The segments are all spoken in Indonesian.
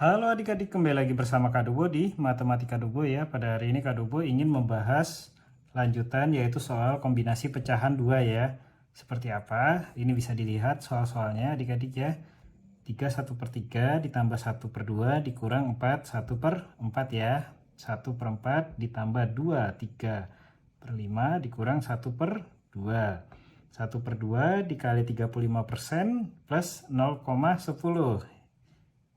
Halo adik-adik, kembali lagi bersama Kak Dobo di Matematika Dobo ya. Pada hari ini Kak Dobo ingin membahas lanjutan yaitu soal kombinasi pecahan 2 ya. Seperti apa? Ini bisa dilihat soal-soalnya adik-adik ya. 3 1/3 ditambah 1/2 dikurang 4 1/4 ya. 1/4 ditambah 2 3/5 dikurang 1/2. 1/2 dikali 35% plus 0,10.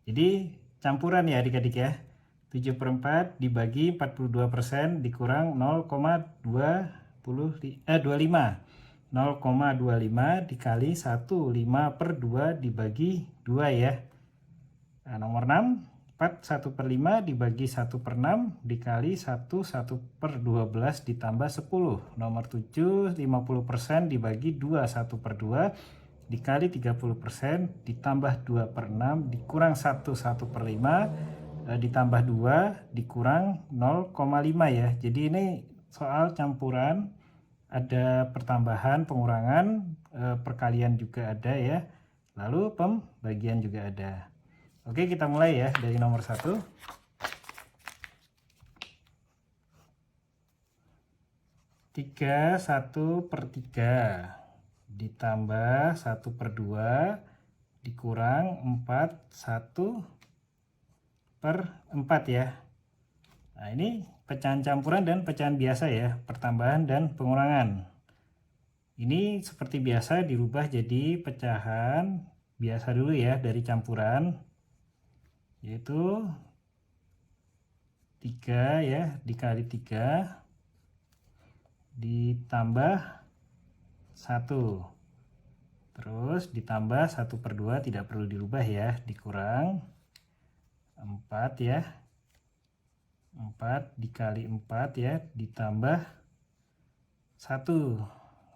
Jadi campuran ya adik-adik ya. 7/4 dibagi 42% dikurang 0,25. 0,25 dikali 1, 5/2 dibagi 2 ya. Nah, nomor 6, 4 1/5 dibagi 1/6 dikali 1 1/12 ditambah 10. Nomor 7, 50% dibagi 2 1/2 dikali 30% ditambah 2/6 dikurang 1 1/5 ditambah 2 dikurang 0,5 ya. Jadi ini soal campuran, ada pertambahan, pengurangan, perkalian juga ada ya, lalu pembagian juga ada. Oke, kita mulai ya dari nomor 1. 3 1/3 ditambah 1/2 dikurang 4 1/4 ya. Nah, ini pecahan campuran dan pecahan biasa ya, pertambahan dan pengurangan. Ini seperti biasa dirubah jadi pecahan biasa dulu ya dari campuran, yaitu 3 ya dikali 3 ditambah 1, terus ditambah 1/2 tidak perlu dirubah ya, dikurang 4 ya, 4 dikali 4 ya ditambah 1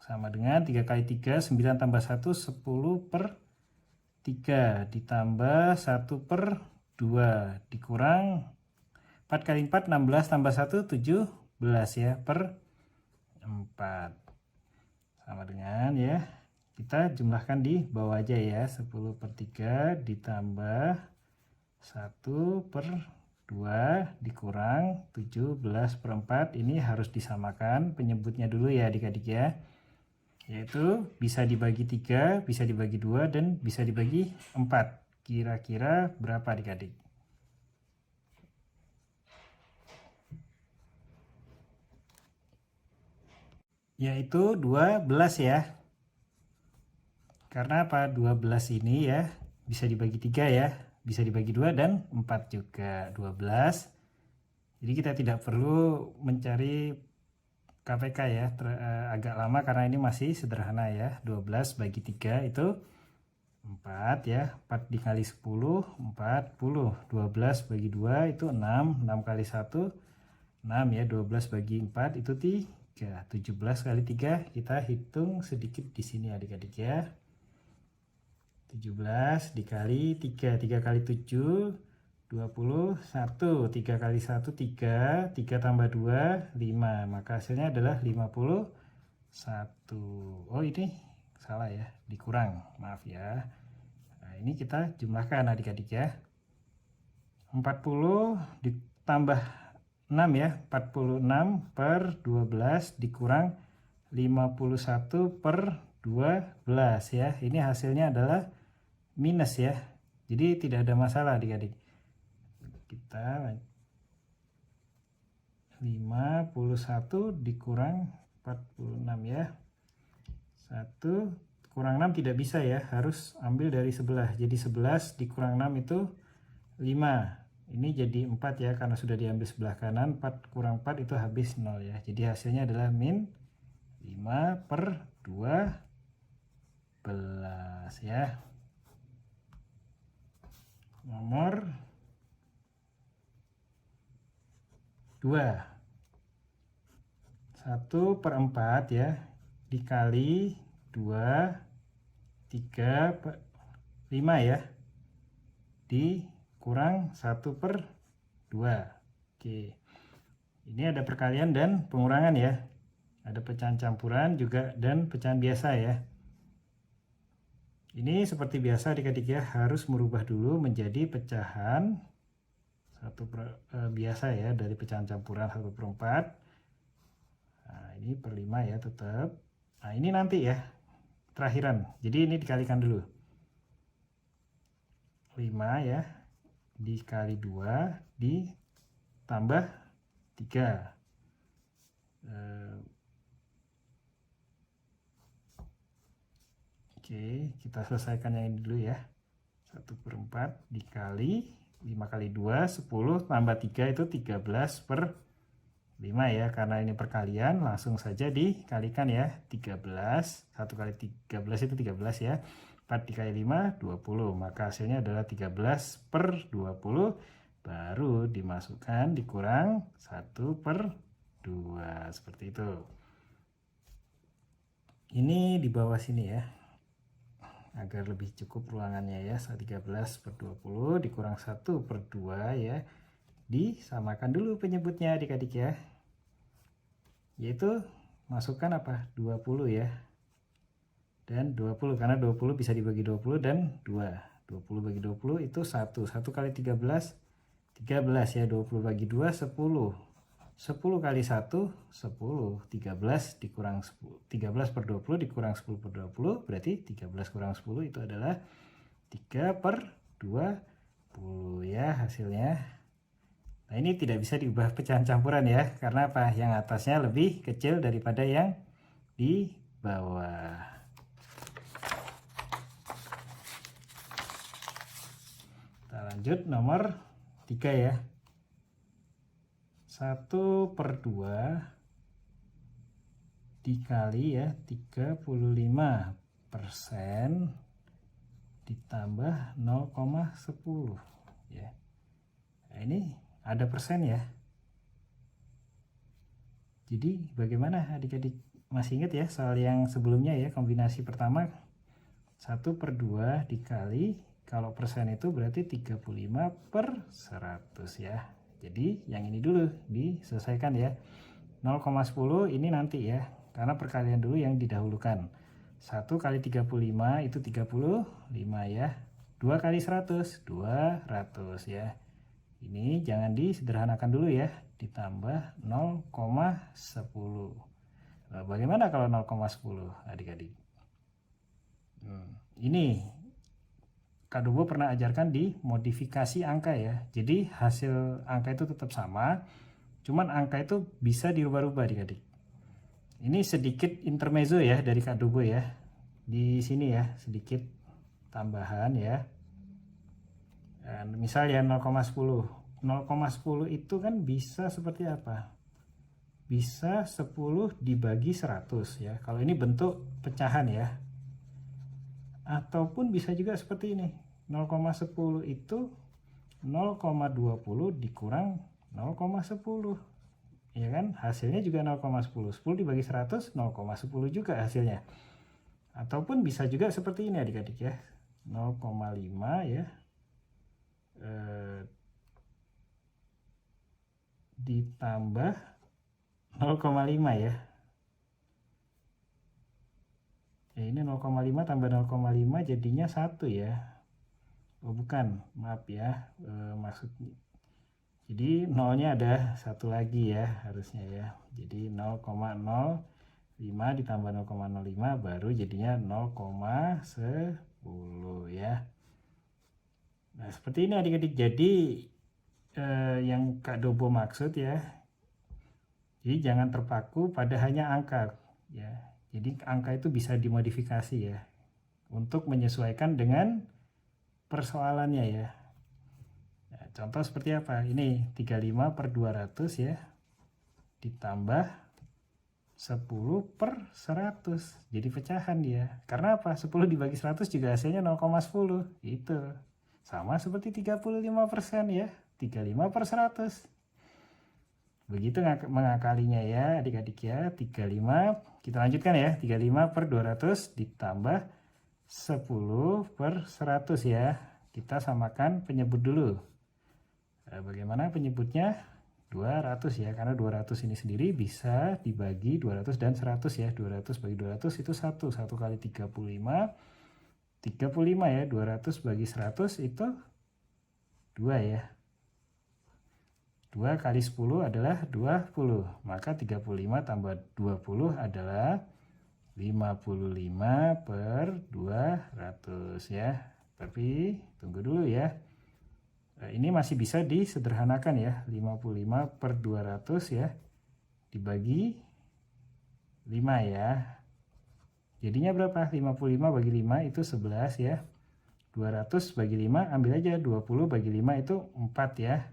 sama dengan 3 kali 3 9 tambah 1 10/3 ditambah 1/2 dikurang 4 kali 4 16 tambah 1 17 ya per 4 sama dengan ya, kita jumlahkan di bawah aja ya, 10/3 ditambah 1/2 dikurang 17/4. Ini harus disamakan penyebutnya dulu ya adik-adik ya, yaitu bisa dibagi 3, bisa dibagi 2, dan bisa dibagi 4. Kira-kira berapa adik-adik? Yaitu 12 ya. Karena apa? 12 ini ya bisa dibagi 3 ya, bisa dibagi 2 dan 4 juga. 12. Jadi kita tidak perlu mencari KPK ya, agak lama karena ini masih sederhana ya. 12 bagi 3 itu 4 ya. 4 dikali 10 40. 12 bagi 2 itu 6. 6 kali 1 6 ya. 12 bagi 4 itu 3. 17 kali 3 kita hitung sedikit di sini adik-adik ya. 17 dikali 3, 3 kali 7 21, 3 kali 1 3, 3 tambah 2 5, maka hasilnya adalah 51. Oh, ini salah ya, dikurang, maaf ya. Nah, ini kita jumlahkan adik-adik ya. 40 ditambah 6 ya, 46/12 dikurang 51/12 ya. Ini hasilnya adalah minus ya, jadi tidak ada masalah adik-adik. Kita 51 dikurang 46 ya, 1 kurang 6 tidak bisa ya, harus ambil dari sebelah. Jadi 11 dikurang 6 itu 5. Ini jadi 4 ya, karena sudah diambil sebelah kanan. 4 kurang 4 itu habis 0 ya. Jadi hasilnya adalah min 5/12 ya. Nomor 2, 1/4 ya dikali 2 3/5 ya dikurang 1/2. Oke, ini ada perkalian dan pengurangan ya, ada pecahan campuran juga dan pecahan biasa ya. Ini seperti biasa adik-adik ya, harus merubah dulu menjadi pecahan biasa ya, dari pecahan campuran 1/4. Nah, ini per 5 ya tetap. Nah, ini nanti ya, terakhiran. Jadi ini dikalikan dulu. 5 ya, dikali 2, ditambah 3. Oke, kita selesaikan yang ini dulu ya. 1/4 dikali 5 kali 2, 10, tambah 3 itu 13/5 ya. Karena ini perkalian, langsung saja dikalikan ya. 13, 1 kali 13 itu 13 ya. 4 dikali 5, 20. Maka hasilnya adalah 13/20. Baru dimasukkan, dikurang 1/2. Seperti itu. Ini di bawah sini ya, agar lebih cukup ruangannya ya. 13/20 dikurang 1/2 ya. Disamakan dulu penyebutnya adik-adik ya, yaitu masukkan apa? 20 ya, dan 20, karena 20 bisa dibagi 20 dan 2. 20 bagi 20 itu 1. 1 kali 13, 13 ya. 20 bagi 2, 10. 10 kali 1, 10. 13 dikurang 10. 13/20 dikurang 10/20, berarti 13 kurang 10 itu adalah 3/20 ya hasilnya. Nah, ini tidak bisa diubah pecahan campuran ya, karena apa? Yang atasnya lebih kecil daripada yang di bawah. Kita lanjut nomor 3 ya. 1/2 dikali ya 35% ditambah 0,10 ya. Nah, ini ada persen ya. Jadi bagaimana adik-adik? Masih ingat ya soal yang sebelumnya ya, kombinasi pertama 1/2 dikali, kalau persen itu berarti 35/100 ya. Jadi yang ini dulu diselesaikan ya. 0,10 ini nanti ya, karena perkalian dulu yang didahulukan. 1 kali 35 itu 35 ya. 2 kali 100, 200 ya. Ini jangan disederhanakan dulu ya, ditambah 0,10. Nah, bagaimana kalau 0,10 adik-adik? Ini Kak Dobo pernah ajarkan di modifikasi angka ya. Jadi hasil angka itu tetap sama, cuman angka itu bisa dirubah-rubah adik-adik. Ini sedikit intermezzo ya dari Kak Dobo ya. Di sini ya, sedikit tambahan ya. Dan misalnya 0,10. 0,10 itu kan bisa seperti apa? Bisa 10 dibagi 100 ya. Kalau ini bentuk pecahan ya. Ataupun bisa juga seperti ini. 0,10 itu 0,20 dikurang 0,10. Ya kan? Hasilnya juga 0,10. 10 dibagi 100, 0,10 juga hasilnya. Ataupun bisa juga seperti ini adik-adik ya. 0,5 ya. Ditambah 0,5 ya. Ini 0,5 tambah 0,5 jadinya 1 ya. Oh bukan, maaf ya, maksudnya. Jadi nolnya ada satu lagi ya harusnya ya. Jadi 0,05 ditambah 0,05 baru jadinya 0,10 ya. Nah seperti ini adik-adik. Jadi yang Kak Dobo maksud ya. Jadi jangan terpaku pada hanya angka ya. Jadi angka itu bisa dimodifikasi ya, untuk menyesuaikan dengan persoalannya ya. Nah, contoh seperti apa? Ini 35/200 ya, ditambah 10/100. Jadi pecahan dia. Karena apa? 10 dibagi 100 juga hasilnya 0,10. Itu sama seperti 35% ya. 35/100. Begitu mengakalinya ya adik-adik ya. 35, kita lanjutkan ya. 35/200 ditambah 10/100 ya. Kita samakan penyebut dulu. Bagaimana penyebutnya? 200 ya, karena 200 ini sendiri bisa dibagi 200 dan 100 ya. 200 bagi 200 itu 1. 1 kali 35. 35 ya. 200 bagi 100 itu 2 ya. 2 kali 10 adalah 20. Maka 35 tambah 20 adalah 55 per 200 ya. Tapi tunggu dulu ya. Ini masih bisa disederhanakan ya. 55 per 200 ya. Dibagi 5 ya. Jadinya berapa? 55 bagi 5 itu 11 ya. 200 bagi 5 ambil aja. 20 bagi 5 itu 4 ya.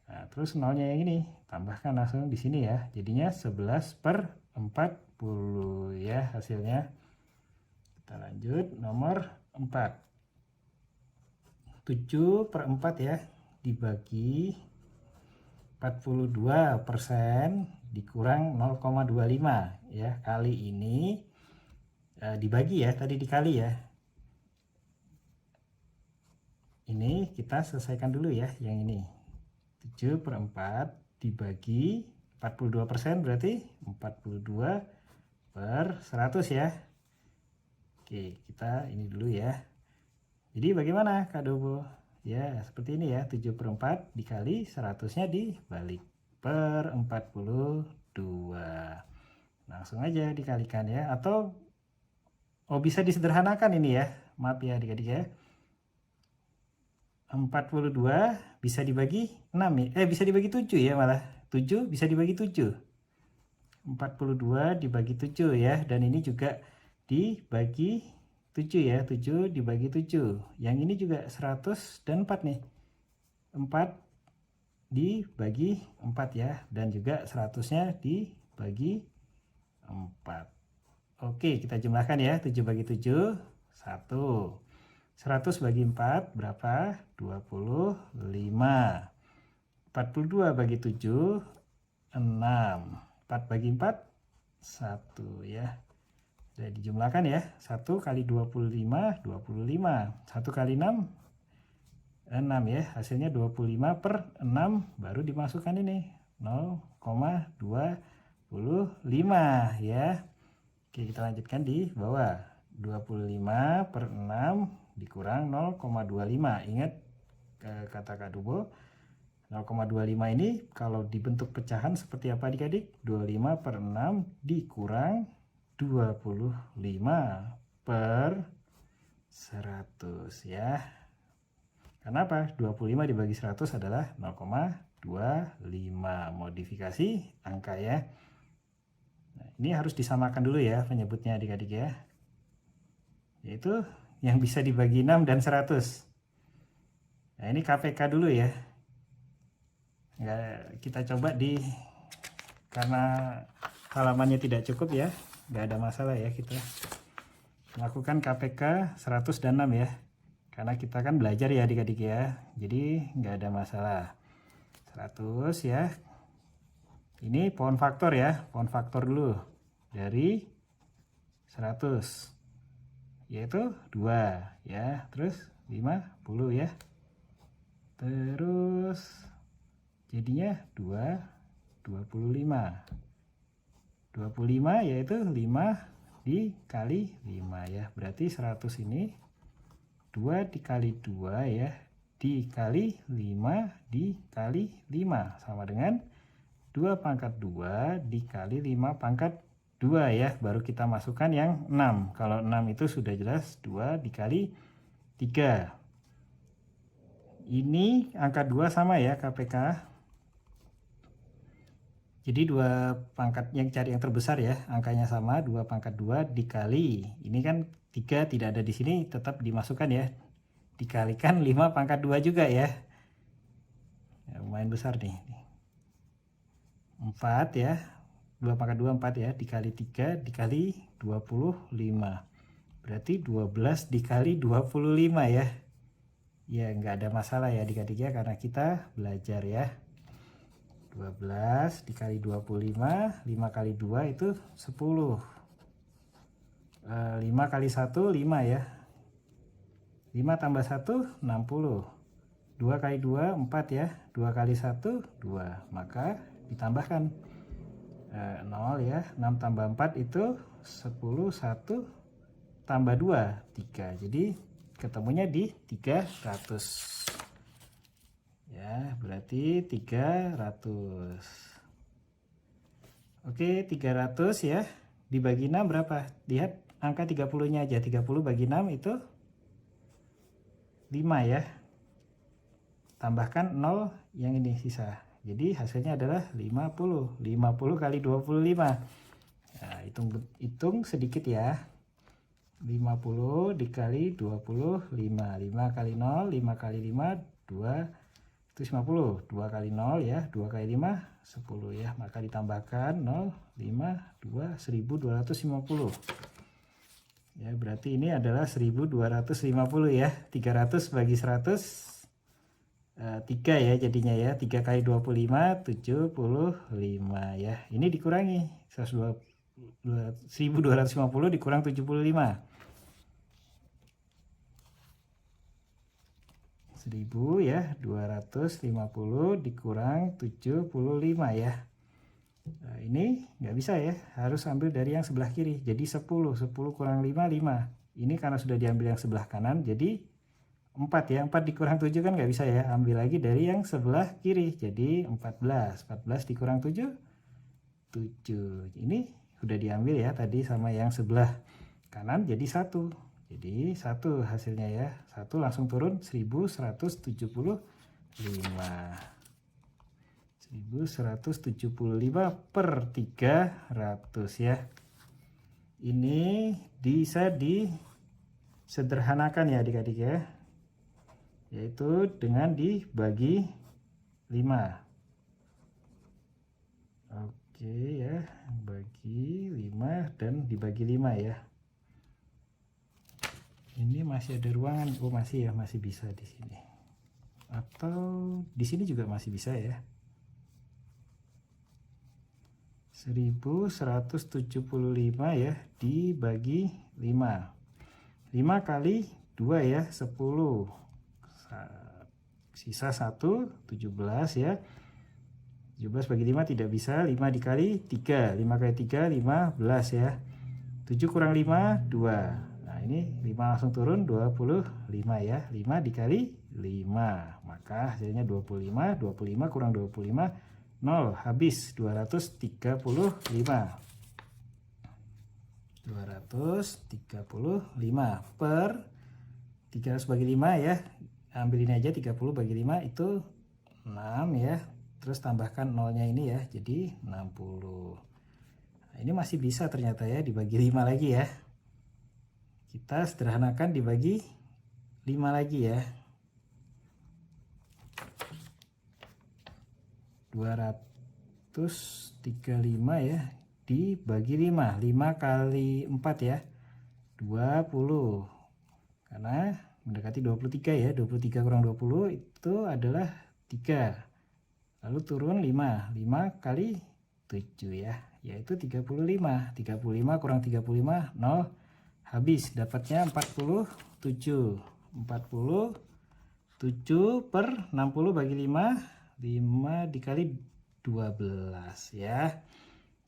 Nah, terus nolnya yang ini tambahkan langsung di sini ya. Jadinya 11 per 40 ya hasilnya. Kita lanjut nomor 4. 7 per 4 ya dibagi 42% dikurang 0,25 ya. Kali ini dibagi ya, tadi dikali ya. Ini kita selesaikan dulu ya yang ini. 7 per 4 dibagi 42% berarti 42 per 100 ya. Oke, kita ini dulu ya. Jadi bagaimana Kak Dobo? Ya seperti ini ya, 7 per 4 dikali 100-nya dibalik per 42. Langsung aja dikalikan ya. Atau bisa disederhanakan ini ya. Maaf ya adik-adik ya. 42 bisa dibagi 6 ya. Bisa dibagi 7 ya malah. 7 bisa dibagi 7. 42 dibagi 7 ya. Dan ini juga dibagi 7 ya. 7 dibagi 7. Yang ini juga 100 dan 4 nih. 4 dibagi 4 ya. Dan juga 100-nya dibagi 4. Oke, kita jumlahkan ya. 7 bagi 7, 1. 100 bagi 4 berapa? 25. 42 bagi 7, 6. 4 bagi 4, 1 ya. Sudah dijumlahkan ya. 1 kali 25, 25. 1 kali 6, 6 ya. Hasilnya 25 per 6 baru dimasukkan ini. 0,25 ya. Oke, kita lanjutkan di bawah. 25 per 6 dikurang 0,25. Ingat kata Kak Dobo, 0,25 ini kalau dibentuk pecahan seperti apa adik-adik? 25 per 6 dikurang 25 per 100 ya. Karena apa? 25 dibagi 100 adalah 0,25. Modifikasi angka ya. Nah, ini harus disamakan dulu ya penyebutnya adik-adik ya. Yaitu yang bisa dibagi 6 dan 100. Nah, ini KPK dulu ya. Kita coba karena halamannya tidak cukup ya. Nggak ada masalah ya, kita lakukan KPK 100 dan 6 ya. Karena kita kan belajar ya adik-adik ya. Jadi nggak ada masalah. 100 ya. Ini pohon faktor ya. Pohon faktor dulu. Dari 100. Yaitu 2 ya, terus 50 ya, terus jadinya 25 yaitu 5 dikali 5 ya, berarti 100 ini 2 dikali 2 ya, dikali 5 dikali 5 sama dengan 2 pangkat 2 dikali 5 pangkat 2 ya, baru kita masukkan yang 6. Kalau 6 itu sudah jelas 2 dikali 3. Ini angka 2 sama ya KPK. Jadi 2 pangkat yang cari yang terbesar ya, angkanya sama, 2 pangkat 2 dikali. Ini kan 3 tidak ada di sini, tetap dimasukkan ya. Dikalikan 5 pangkat 2 juga ya. Lumayan besar nih. 4 ya. 2 pangkat 2 4 ya, dikali 3 dikali 25. Berarti 12 dikali 25 ya. Ya nggak ada masalah ya adik-adik ya, karena kita belajar ya. 12 dikali 25, 5 kali 2 itu 10. 5 kali 1 5 ya. 5 tambah 1 60. 2 kali 2 4 ya. 2 kali 1 2. Maka ditambahkan 0 ya. 6 tambah 4 itu 10, 1 tambah 2 3. Jadi ketemunya di 300 Ya, berarti 300. Oke, 300 ya. Dibagi 6 berapa? Lihat angka 30-nya aja. 30 bagi 6 itu 5 ya. Tambahkan 0 yang ini sisa. Jadi hasilnya adalah 50. 50 kali 25. Nah, hitung sedikit ya. 50 dikali 25. 5 kali 0, 5 kali 5, 2, itu 50. 2 kali 0 ya, 2 kali 5, 10 ya. Maka ditambahkan 0, 5, 2, 1250. Ya, berarti ini adalah 1250 ya. 300 bagi 100, 3 ya jadinya ya. 3 kali 25, 75 ya. Ini dikurangi 1250 dikurang 75. 1000 ya, 250 dikurang 75 ya. Nah, ini nggak bisa ya, harus ambil dari yang sebelah kiri. Jadi 10 kurang 5, 5. Ini karena sudah diambil yang sebelah kanan, jadi 4 ya. 4 dikurang 7 kan nggak bisa ya, ambil lagi dari yang sebelah kiri. Jadi 14 dikurang 7, 7. Ini udah diambil ya tadi sama yang sebelah kanan, jadi 1. Jadi 1 hasilnya ya. 1 langsung turun 1175. 1175 per 300 ya. Ini bisa disederhanakan ya adik-adik ya. Yaitu dengan dibagi 5. Oke ya, bagi 5 dan dibagi 5 ya. Ini masih ada ruangan. Oh, masih ya, masih bisa di sini. Atau di sini juga masih bisa ya. 1175 ya dibagi 5. 5 kali 2 ya, 10. Sisa 1, 17 ya. 17 bagi 5 tidak bisa. 5 dikali 3. 5 kali 3, 15 ya. 7 kurang 5, 2. Nah, ini 5 langsung turun 25 ya. 5 dikali 5. Maka hasilnya 25. 25 kurang 25, 0. Habis 235. 235 per 300 bagi 5 ya. Ambil ini aja, 30 bagi 5 itu 6 ya. Terus tambahkan nolnya ini ya, jadi 60. Nah, ini masih bisa ternyata ya dibagi 5 lagi ya. Kita sederhanakan dibagi 5 lagi ya. 235 ya dibagi 5. 5 kali 4 ya, 20. Karena mendekati 23 ya. 23 kurang 20 itu adalah 3. Lalu turun 5. 5 kali 7 ya, yaitu 35. 35 kurang 35, 0. Habis dapatnya 47. 47 per 60 bagi 5. 5 dikali 12 ya.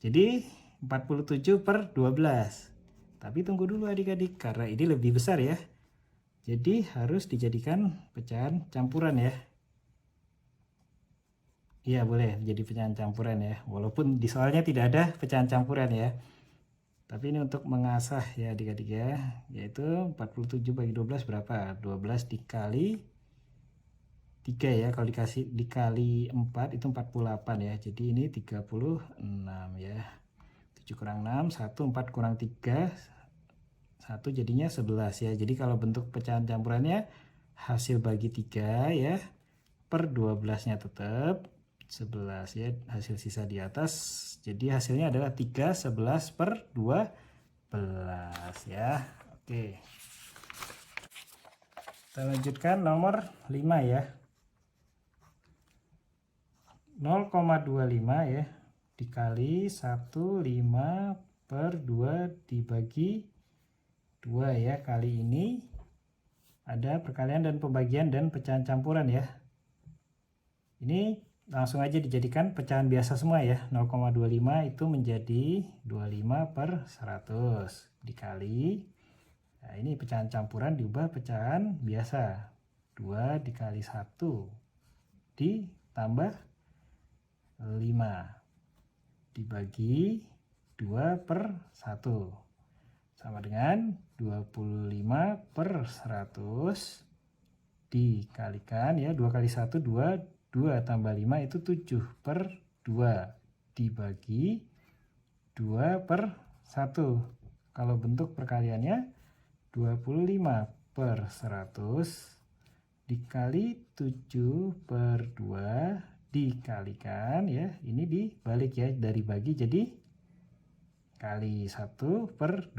Jadi 47 per 12. Tapi tunggu dulu adik-adik, karena ini lebih besar ya. Jadi harus dijadikan pecahan campuran ya. Iya, boleh jadi pecahan campuran ya. Walaupun di soalnya tidak ada pecahan campuran ya. Tapi ini untuk mengasah ya adik-adik ya. Yaitu 47 bagi 12 berapa? 12 dikali 3 ya. Kalau dikali 4 itu 48 ya. Jadi ini 36 ya. 7 kurang 6, 1, 4 kurang 3, 1 jadinya 11 ya. Jadi kalau bentuk pecahan campurannya hasil bagi 3 ya, per 12 nya tetap 11 ya, hasil sisa di atas. Jadi hasilnya adalah 3, 11 per 12 ya. Oke, kita lanjutkan nomor 5 ya. 0,25 ya dikali 1,5 per 2 dibagi 2 ya. Kali ini ada perkalian dan pembagian dan pecahan campuran ya. Ini langsung aja dijadikan pecahan biasa semua ya. 0,25 itu menjadi 25 per 100 dikali. Nah, ini pecahan campuran diubah pecahan biasa. 2 dikali 1 ditambah 5 dibagi 2/1 sama dengan 25/100 dikalikan ya, 2 kali 1 2, 2 tambah 5 itu 7/2 dibagi 2/1. Kalau bentuk perkaliannya 25/100 dikali 7/2 dikalikan ya, ini dibalik ya, dari bagi jadi kali 1/2.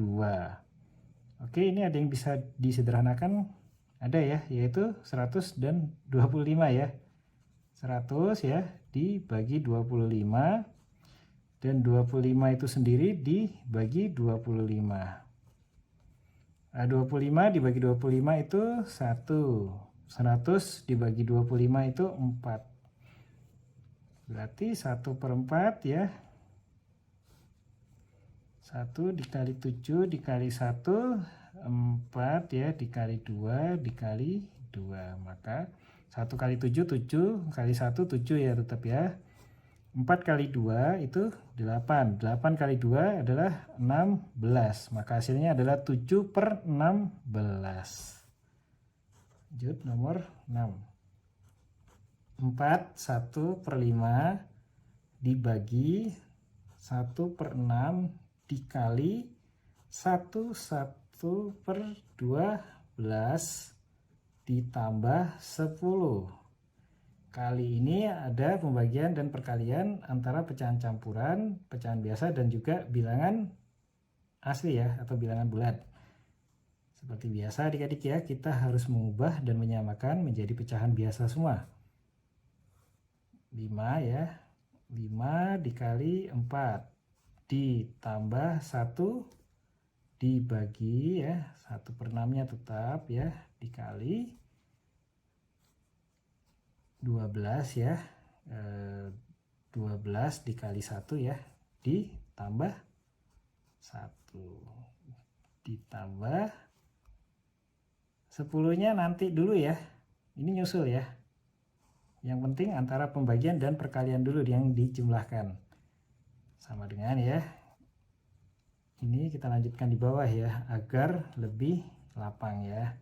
Oke, ini ada yang bisa disederhanakan, ada ya, yaitu 100 dan 25 ya. 100 ya dibagi 25 dan 25 itu sendiri dibagi 25. Nah, 25 dibagi 25 itu 1. 100 dibagi 25 itu 4. Berarti 1/4 ya. 1 dikali 7 dikali 1, 4 ya, dikali 2 dikali 2. Maka 1 kali 7, 7 kali 1, 7 ya tetap ya. 4 kali 2 itu 8. 8 kali 2 adalah 16. Maka hasilnya adalah 7/16. Lanjut nomor 6. 4 1/5 dibagi 1/6 dikali 1/12 ditambah 10. Kali ini ada pembagian dan perkalian antara pecahan campuran, pecahan biasa, dan juga bilangan asli ya, atau bilangan bulat. Seperti biasa adik-adik ya, kita harus mengubah dan menyamakan menjadi pecahan biasa semua. 5 ya, 5 dikali 4 ditambah 1 dibagi ya, 1/6-nya tetap ya, dikali 12 ya, 12 dikali 1 ya, ditambah 1 ditambah 10-nya nanti dulu ya, ini nyusul ya. Yang penting antara pembagian dan perkalian dulu yang dijumlahkan. Sama dengan ya, ini kita lanjutkan di bawah ya, agar lebih lapang ya.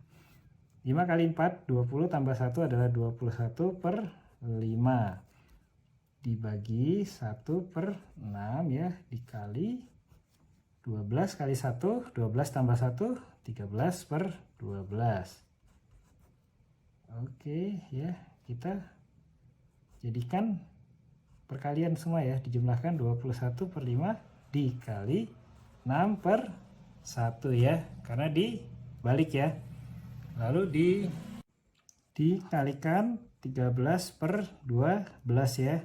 5 kali 4, 20 tambah 1 adalah 21/5 dibagi 1/6 ya, dikali 12 kali 1, 12 tambah 1, 13/12. Oke ya, kita jadikan perkalian semua ya, dijumlahkan 21/5 dikali 6/1 ya, karena dibalik ya. Lalu dikalikan 13/12 ya.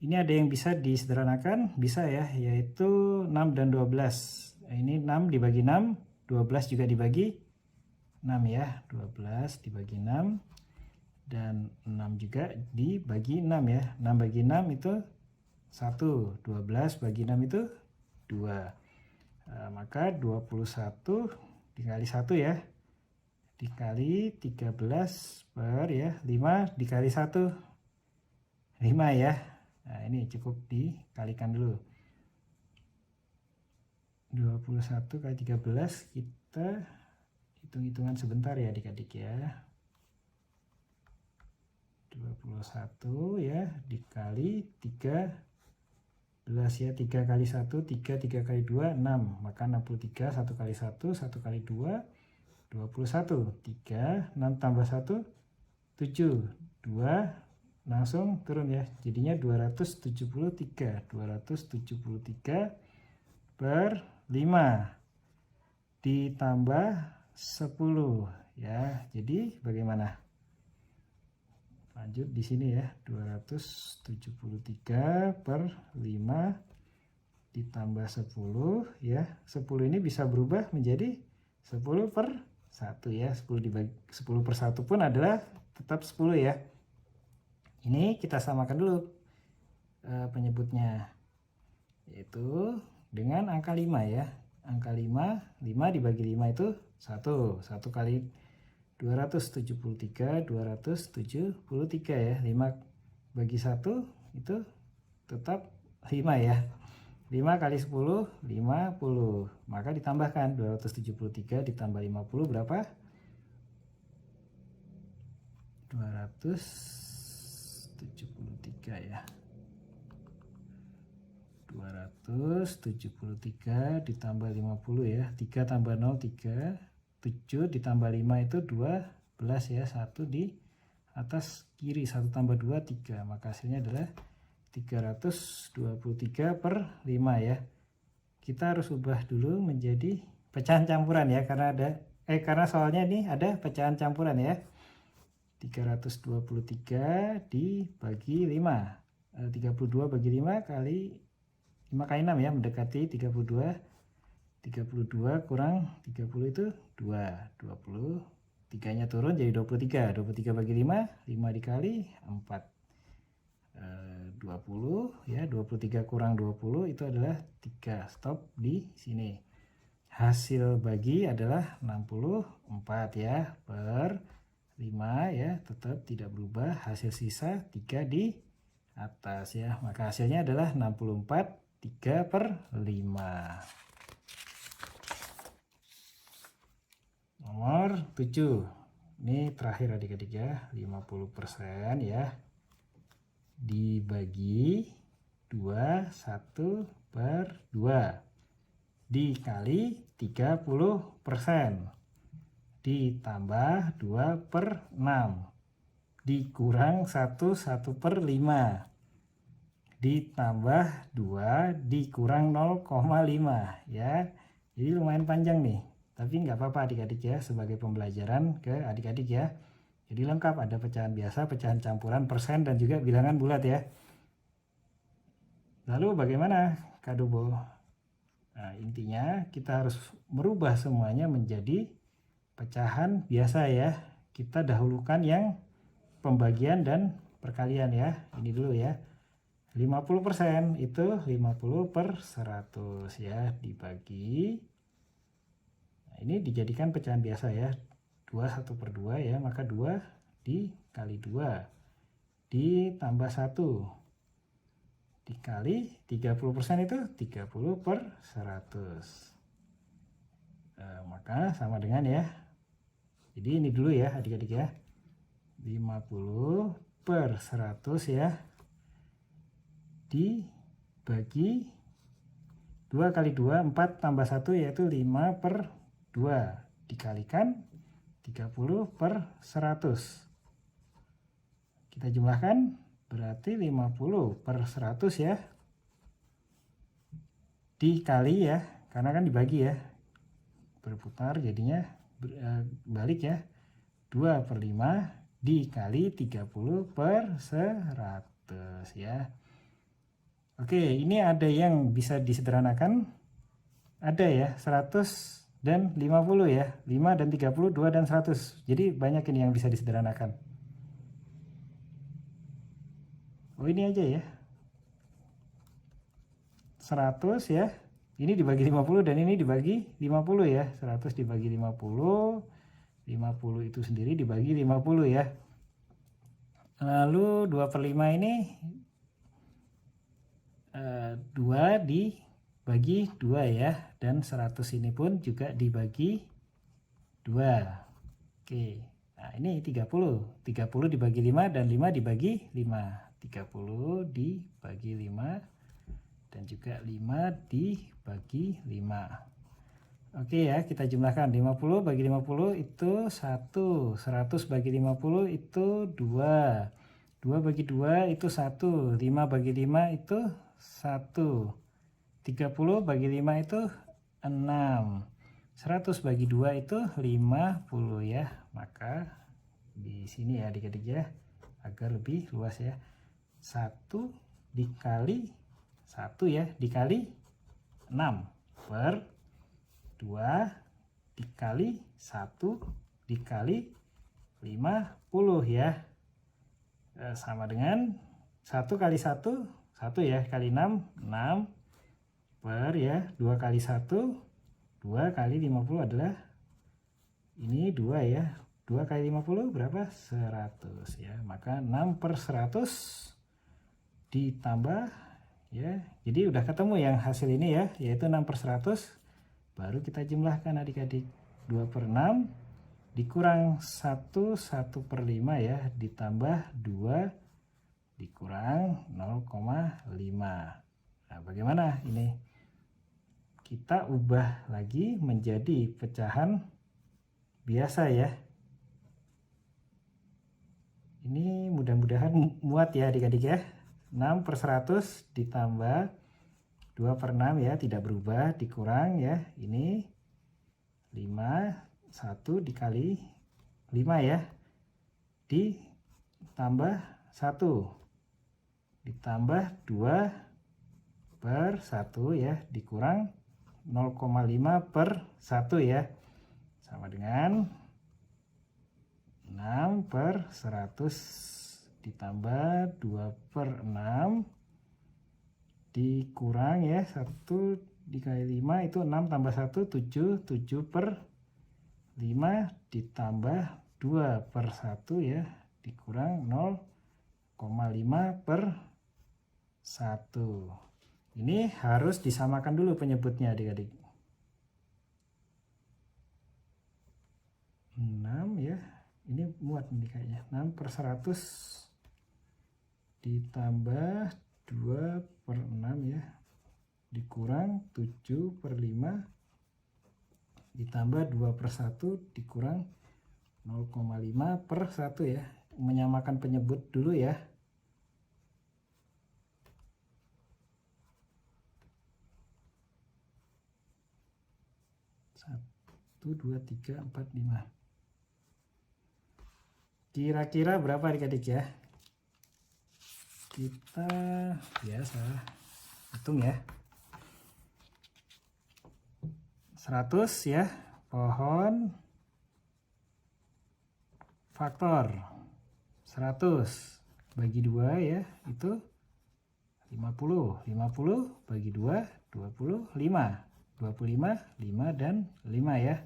Ini ada yang bisa disederhanakan, bisa ya, yaitu 6 dan 12. Ini 6 dibagi 6, 12 juga dibagi 6 ya. 12 dibagi 6 dan 6 juga dibagi 6 ya. 6 bagi 6 itu 1, 12 bagi 6 itu 2. Maka 21 dikali 1 ya, dikali 13/5 dikali 1, 5 ya. Nah, ini cukup dikalikan dulu. 21 kali 13, kita hitung-hitungan sebentar ya adik-adik ya. 21 ya dikali 13 ya, 3 kali 1 3, 3 kali 2 6, maka 63, 1 kali 1, 1 kali 2 21, 3, 6 tambah 1 7, 2 langsung turun ya, jadinya 273 per 5 ditambah 10 ya. Jadi bagaimana? Lanjut di sini ya, 273 per 5 ditambah 10 ya. 10 ini bisa berubah menjadi 10/1 ya. 10/1 pun adalah tetap 10 ya. Ini kita samakan dulu penyebutnya, yaitu dengan angka 5 ya. Angka 5 dibagi 5 itu 1. 1 kali 273 ya. 5 bagi 1 itu tetap 5 ya. 5 kali 10 50. Maka ditambahkan 273 ditambah 50 berapa? 273 ya. 273 ditambah 50 ya. 3 tambah 0 3. 7 ditambah 5 itu 12 ya. 1 di atas kiri. 1 tambah 2 3. Maka hasilnya adalah 323 per 5 ya. Kita harus ubah dulu menjadi pecahan campuran ya, karena soalnya ini ada pecahan campuran ya. 323 dibagi 5. 32 bagi 5 kali 5 kali 6 ya, mendekati 32. 32 kurang 30 itu 2. 20. 3-nya turun jadi 23. 23 bagi 5, 5 dikali 4. 20 ya. 23 kurang 20 itu adalah 3. Stop di sini. Hasil bagi adalah 64 ya per 5 ya, tetap tidak berubah. Hasil sisa 3 di atas ya. Maka hasilnya adalah 64 3 per 5. Nomor 7. Ini terakhir adik-adik ya. 50% ya. Dibagi 21 per 2. Dikali 30%. Ditambah 2 per 6. Dikurang 1 per 5. Ditambah 2 dikurang 0,5 ya. Jadi lumayan panjang nih, tapi nggak apa-apa adik-adik ya, sebagai pembelajaran ke adik-adik ya. Jadi lengkap, ada pecahan biasa, pecahan campuran, persen, dan juga bilangan bulat ya. Lalu bagaimana Kak Dobo? Nah, intinya kita harus merubah semuanya menjadi pecahan biasa ya. Kita dahulukan yang pembagian dan perkalian ya. Ini dulu ya. 50% itu 50 per 100 ya, dibagi. Nah, ini dijadikan pecahan biasa ya. 2 1 per 2 ya, maka 2 dikali 2 ditambah 1 dikali 30% itu 30 per 100. Maka sama dengan ya. Jadi ini dulu ya adik-adik ya. 50 per 100 ya. Dibagi 2 kali 2 4 tambah 1 yaitu 5 per 2 dikalikan 30 per 100. Kita jumlahkan berarti 50 per 100 ya. Dikali ya, karena kan dibagi ya. Berputar jadinya balik ya. 2 per 5 dikali 30 per 100 ya. Oke, ini ada yang bisa disederhanakan. Ada ya, 100 dan 50 ya. 5 dan 30, 2 dan 100. Jadi banyak ini yang bisa disederhanakan. Oh, ini aja ya. 100 ya. Ini dibagi 50 dan ini dibagi 50 ya. 100 dibagi 50. 50 itu sendiri dibagi 50 ya. Lalu 2 per 5 ini 2 dibagi 2 ya, dan 100 ini pun juga dibagi 2. Oke, nah ini 30 dibagi 5 dan 5 dibagi 5. 30 dibagi 5 dan juga 5 dibagi 5. Oke ya, kita jumlahkan. 50 bagi 50 itu 1, 100 bagi 50 itu 2, 2 bagi 2 itu 1, 5 bagi 5 itu 1, 30 bagi 5 itu 6, 100 bagi 2 itu 50 ya. Maka di sini ya adik-adik ya, agar lebih luas ya, 1 dikali 1 ya, dikali 6 per 2 dikali 1 dikali 50 ya. Sama dengan 1 kali 1 ya, kali 6 per ya, 2 kali 1 2 kali 50 adalah ini 2 ya, 2 kali 50 berapa? 100 ya. Maka 6 per 100 ditambah ya. Jadi udah ketemu yang hasil ini ya, yaitu 6 per 100. Baru kita jumlahkan adik-adik. 2 per 6 dikurang 1 per 5 ya, ditambah 2 dikurang 0,5. Nah, bagaimana ini? Kita ubah lagi menjadi pecahan biasa ya. Ini mudah-mudahan muat ya adik-adik ya. 6 per 100 ditambah 2 per 6 ya, tidak berubah, dikurang ya. Ini 5, 1 dikali 5 ya. Ditambah 1. Ditambah 2 per 1 ya, dikurang 0,5 per 1 ya. Sama dengan 6 per 100 ditambah 2 per 6 dikurang ya 1 dikali 5 itu 6 tambah 1 7, 7 per 5 ditambah 2 per 1 ya, dikurang 0,5 per 1. Ini harus disamakan dulu penyebutnya adik-adik. 6 ya, ini muat ini kayaknya. 6 per 100 ditambah 2 per 6 ya, dikurang 7 per 5 ditambah 2 per 1 dikurang 0,5 per 1 ya. Menyamakan penyebut dulu ya. 1, 2, 3, 4, 5. Kira-kira berapa adik-adik ya? Kita biasa hitung ya. 100 ya, pohon faktor 100 bagi 2 ya, itu 50. 50 bagi 2, 25. 25, 5 dan 5 ya.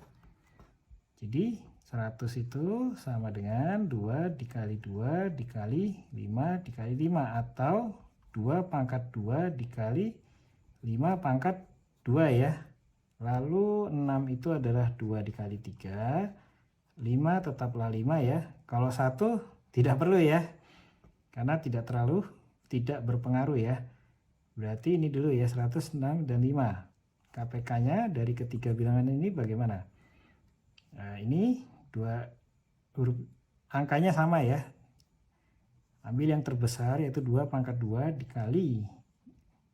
Jadi 100 itu sama dengan 2 dikali 2 dikali 5 dikali 5, atau 2 pangkat 2 dikali 5 pangkat 2 ya. Lalu 6 itu adalah 2 dikali 3, 5 tetaplah 5 ya. Kalau 1 tidak perlu ya, karena tidak berpengaruh ya. Berarti ini dulu ya, 106 dan 5. KPK-nya dari ketiga bilangan ini bagaimana? Nah, ini dua huruf angkanya sama ya. Ambil yang terbesar yaitu 2 pangkat 2 dikali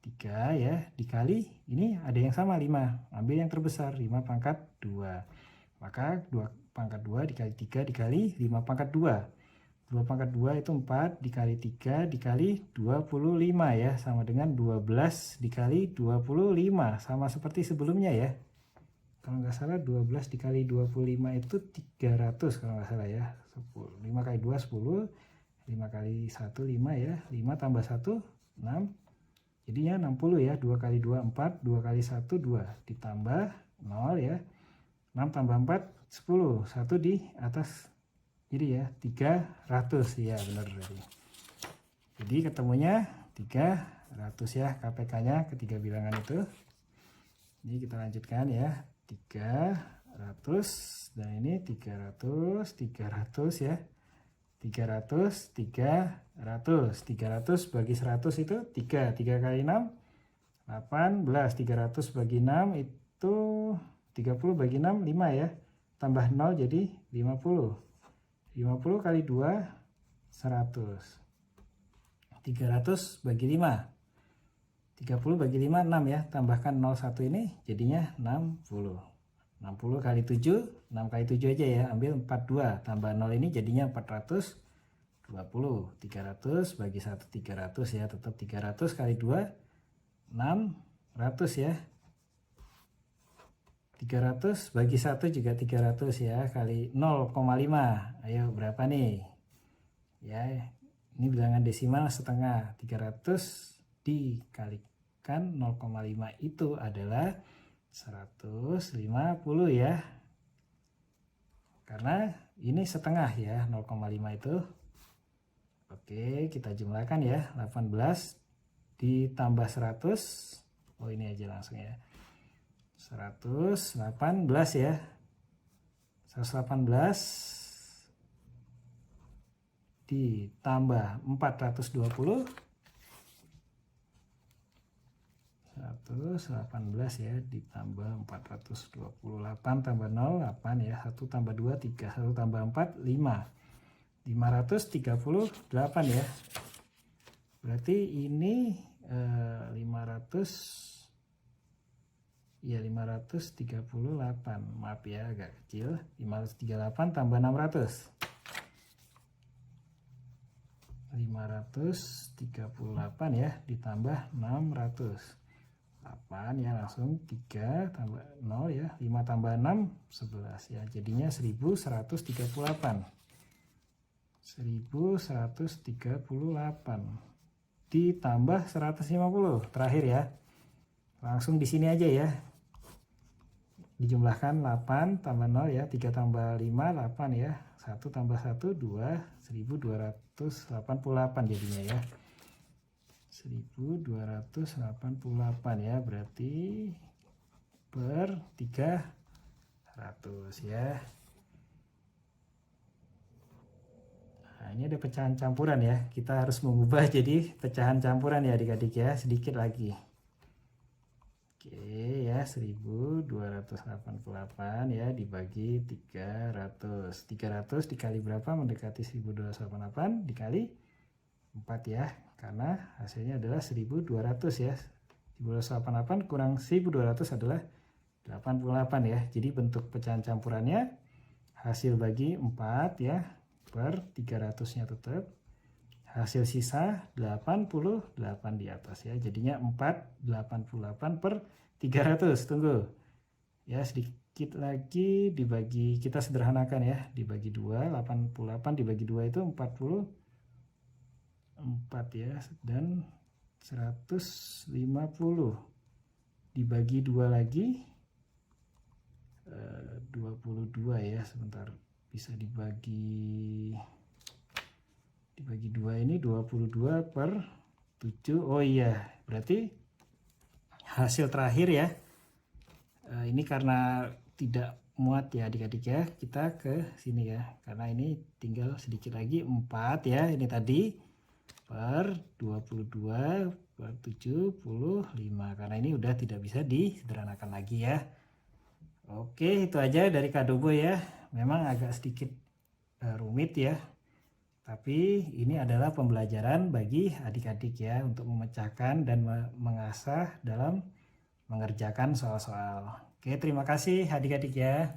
3 ya, dikali ini ada yang sama 5. Ambil yang terbesar 5 pangkat 2. Maka 2 pangkat 2 dikali 3 dikali 5 pangkat 2. 2 pangkat 2 itu 4 dikali 3 dikali 25 ya, sama dengan 12 dikali 25, sama seperti sebelumnya ya. Kalau nggak salah 12 dikali 25 itu 300 kalau nggak salah ya. 5 kali 2 10, 5 kali 1 5 ya, 5 tambah 1 6, jadinya 60 ya. 2 kali 2 4, 2 kali 1 2, ditambah 0 ya, 6 tambah 4 10, 1 di atas. Jadi ya 300 ya, benar tadi. Jadi ketemunya 300 ya KPK-nya ketiga bilangan itu. Ini kita lanjutkan ya. 300 dan ini 300 ya. 300 bagi 100 itu 3 kali 6 18. 300 bagi 6 itu 30 bagi 6 5 ya. Tambah 0 jadi 50. 50 kali 2 100. 300 bagi 5 30 bagi 5 6 ya, tambahkan 01 ini jadinya 60. 60 kali 7 6 kali 7 aja ya, ambil 42 tambah 0 ini jadinya 420. 300 bagi 1 300 ya, tetap 300 kali 2 600 ya. 300 bagi 1 juga 300 ya, kali 0,5. Ayo berapa nih? Ya, ini bilangan desimal setengah. 300 dikalikan 0,5 itu adalah 150 ya. Karena ini setengah ya, 0,5 itu. Oke, kita jumlahkan ya, 18 ditambah 100. Oh, ini aja langsung ya. 118 ya. 118 ditambah 420. 118 ya ditambah 428 tambah 0 8 ya, 1 tambah 2 3, 1 tambah 4 5, 538 ya. Berarti ini 500 ya, 538, maaf ya agak kecil. 538 tambah 600, 538 ya ditambah 600, 8 ya, langsung 3 tambah 0 ya, 5 tambah 6 11 ya, jadinya 1138. 1138 ditambah 150 terakhir ya. Langsung di sini aja ya. Dijumlahkan 8 tambah 0 ya, 3 tambah 5 8 ya, 1 tambah 1 2, 1288 jadinya ya. 1288 ya, berarti per 300 ya. Nah, ini ada pecahan campuran ya, kita harus mengubah jadi pecahan campuran ya adik-adik ya, sedikit lagi. Oke ya, 1288 ya dibagi 300. 300 dikali berapa? Mendekati 1288 dikali 4 ya, karena hasilnya adalah 1200 ya. 1288 kurang 1200 adalah 88 ya. Jadi bentuk pecahan campurannya hasil bagi 4 ya per 300 nya tetap. Hasil sisa 88 di atas ya. Jadinya 488 per 300. Tunggu. Ya, sedikit lagi dibagi, kita sederhanakan ya. Dibagi 2, 88 dibagi 2 itu 44 ya, dan 150 dibagi 2 lagi 22 ya, sebentar, bisa dibagi 2 ini 22 per 7. Oh iya, berarti hasil terakhir ya, ini karena tidak muat ya adik-adik ya, kita ke sini ya, karena ini tinggal sedikit lagi 4 ya, ini tadi per 22 per 75, karena ini udah tidak bisa disederhanakan lagi ya. Oke, itu aja dari Kadoboy ya. Memang agak sedikit rumit ya, tapi ini adalah pembelajaran bagi adik-adik ya, untuk memecahkan dan mengasah dalam mengerjakan soal-soal. Oke, terima kasih adik-adik ya.